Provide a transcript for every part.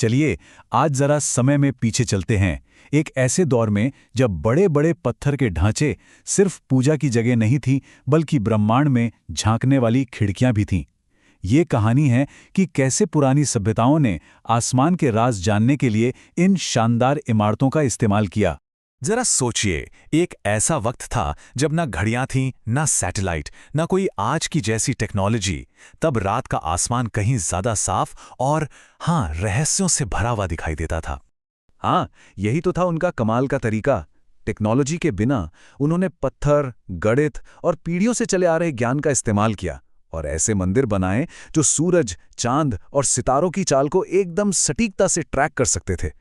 चलिए आज जरा समय में पीछे चलते हैं, एक ऐसे दौर में जब बड़े बड़े पत्थर के ढांचे सिर्फ पूजा की जगह नहीं थी, बल्कि ब्रह्मांड में झांकने वाली खिड़कियां भी थीं। ये कहानी है कि कैसे पुरानी सभ्यताओं ने आसमान के राज जानने के लिए इन शानदार इमारतों का इस्तेमाल किया। जरा सोचिए, एक ऐसा वक्त था जब ना घड़ियां थीं, ना सैटेलाइट, ना कोई आज की जैसी टेक्नोलॉजी। तब रात का आसमान कहीं ज्यादा साफ और रहस्यों से भरा हुआ दिखाई देता था। यही तो था उनका कमाल का तरीका। टेक्नोलॉजी के बिना उन्होंने पत्थर, गणित और पीढ़ियों से चले आ रहे ज्ञान का इस्तेमाल किया और ऐसे मंदिर बनाए जो सूरज, चांद और सितारों की चाल को एकदम सटीकता से ट्रैक कर सकते थे।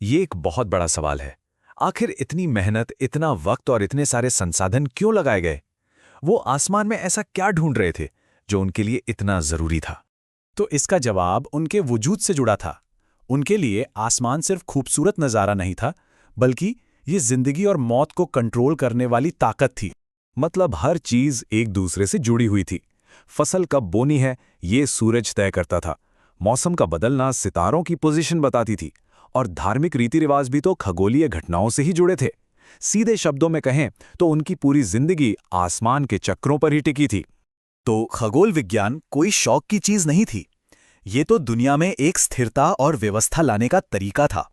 ये एक बहुत बड़ा सवाल है। आखिर इतनी मेहनत, इतना वक्त और इतने सारे संसाधन क्यों लगाए गए? वो आसमान में ऐसा क्या ढूंढ रहे थे जो उनके लिए इतना जरूरी था? तो इसका जवाब उनके वजूद से जुड़ा था। उनके लिए आसमान सिर्फ खूबसूरत नज़ारा नहीं था, बल्कि ये जिंदगी और मौत को कंट्रोल करने वाली ताकत थी। मतलब हर चीज एक दूसरे से जुड़ी हुई थी। फसल कब बोनी है ये सूरज तय करता था, मौसम का बदलना सितारों की पोजीशन बताती थी, और धार्मिक रीति रिवाज भी तो खगोलीय घटनाओं से ही जुड़े थे। सीधे शब्दों में कहें तो उनकी पूरी जिंदगी आसमान के चक्रों पर ही टिकी थी। तो खगोल विज्ञान कोई शौक की चीज नहीं थी, ये तो दुनिया में एक स्थिरता और व्यवस्था लाने का तरीका था।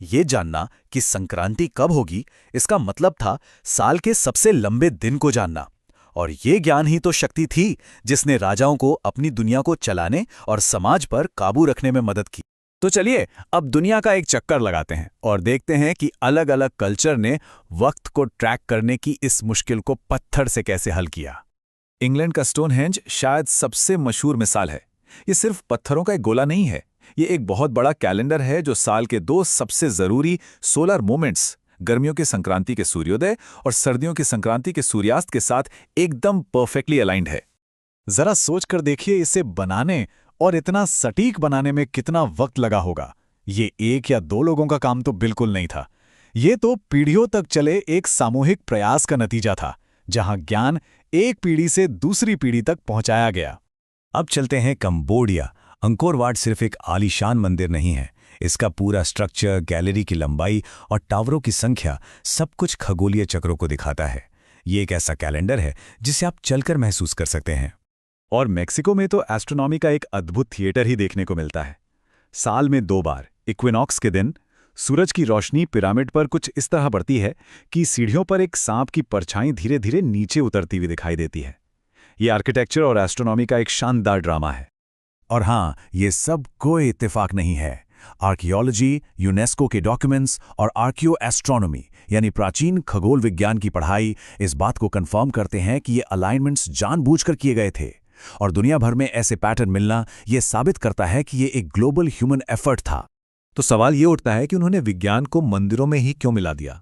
ये जानना कि संक्रांति कब होगी, इसका मतलब था साल के सबसे लंबे दिन को जानना। और ये ज्ञान ही तो शक्ति थी जिसने राजाओं को अपनी दुनिया को चलाने और समाज पर काबू रखने में मदद की। तो चलिए अब दुनिया का एक चक्कर लगाते हैं और देखते हैं कि अलग अलग कल्चर ने वक्त को ट्रैक करने की इस मुश्किल को पत्थर से कैसे हल किया। इंग्लैंड का स्टोनहेंज शायद सबसे मशहूर मिसाल है। ये सिर्फ पत्थरों का एक गोला नहीं है, ये एक बहुत बड़ा कैलेंडर है जो साल के दो सबसे जरूरी सोलर मोमेंट्स, गर्मियों के संक्रांति के सूर्योदय और सर्दियों की संक्रांति के सूर्यास्त के साथ एकदम परफेक्टली अलाइंड है। जरा सोच कर देखिए, इसे बनाने और इतना सटीक बनाने में कितना वक्त लगा होगा। ये एक या दो लोगों का काम तो बिल्कुल नहीं था। ये तो पीढ़ियों तक चले एक सामूहिक प्रयास का नतीजा था, जहां ज्ञान एक पीढ़ी से दूसरी पीढ़ी तक पहुंचाया गया। अब चलते हैं कंबोडिया। अंकोर वाट सिर्फ एक आलीशान मंदिर नहीं है, इसका पूरा स्ट्रक्चर, गैलरी की लंबाई और टावरों की संख्या सब कुछ खगोलीय चक्रों को दिखाता है। ये एक ऐसा कैलेंडर है जिसे आप चलकर महसूस कर सकते हैं। और मेक्सिको में तो एस्ट्रोनॉमी का एक अद्भुत थिएटर ही देखने को मिलता है। साल में 2 बार इक्विनॉक्स के दिन सूरज की रोशनी पिरामिड पर कुछ इस तरह पड़ती है कि सीढ़ियों पर एक सांप की परछाई धीरे धीरे नीचे उतरती हुई दिखाई देती है। ये आर्किटेक्चर और एस्ट्रोनॉमी का एक शानदार ड्रामा है। और ये सब कोई इत्तेफाक नहीं है। आर्कियोलॉजी, यूनेस्को के डॉक्यूमेंट्स और आर्कियो एस्ट्रोनॉमी यानी प्राचीन खगोल विज्ञान की पढ़ाई इस बात को कंफर्म करते हैं कि ये अलाइनमेंट्स जानबूझकर किए गए थे। और दुनिया भर में ऐसे पैटर्न मिलना ये साबित करता है कि ये एक ग्लोबल ह्यूमन एफर्ट था। तो सवाल ये उठता है कि उन्होंने विज्ञान को मंदिरों में ही क्यों मिला दिया?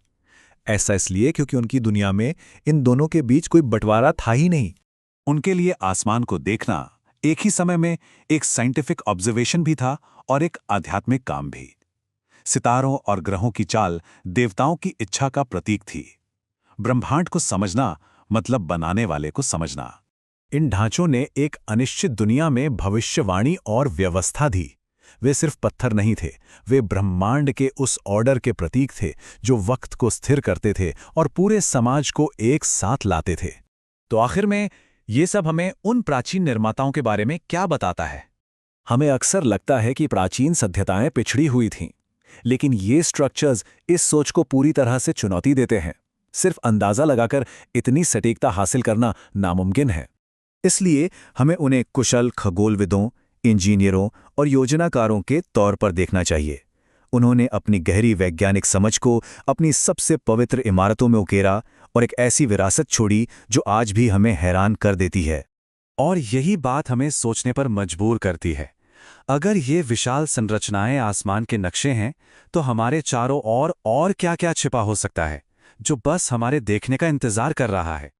ऐसा इसलिए क्योंकि उनकी दुनिया में इन दोनों के बीच कोई बंटवारा था ही नहीं। उनके लिए आसमान को देखना एक ही समय में एक साइंटिफिक ऑब्जर्वेशन भी था और एक आध्यात्मिक काम भी। सितारों और ग्रहों की चाल देवताओं की इच्छा का प्रतीक थी। ब्रह्मांड को समझना मतलब बनाने वाले को समझना। इन ढांचों ने एक अनिश्चित दुनिया में भविष्यवाणी और व्यवस्था दी। वे सिर्फ पत्थर नहीं थे, वे ब्रह्मांड के उस ऑर्डर के प्रतीक थे जो वक्त को स्थिर करते थे और पूरे समाज को एक साथ लाते थे। तो आखिर में ये सब हमें उन प्राचीन निर्माताओं के बारे में क्या बताता है? हमें अक्सर लगता है कि प्राचीन सभ्यताएं पिछड़ी हुई थीं, लेकिन ये स्ट्रक्चर्स इस सोच को पूरी तरह से चुनौती देते हैं। सिर्फ अंदाजा लगाकर इतनी सटीकता हासिल करना नामुमकिन है। इसलिए हमें उन्हें कुशल खगोलविदों, इंजीनियरों और योजनाकारों के तौर पर देखना चाहिए। उन्होंने अपनी गहरी वैज्ञानिक समझ को अपनी सबसे पवित्र इमारतों में उकेरा और एक ऐसी विरासत छोड़ी जो आज भी हमें हैरान कर देती है। और यही बात हमें सोचने पर मजबूर करती है। अगर ये विशाल संरचनाएं आसमान के नक्शे हैं, तो हमारे चारों ओर और क्या-क्या छिपा हो सकता है जो बस हमारे देखने का इंतजार कर रहा है।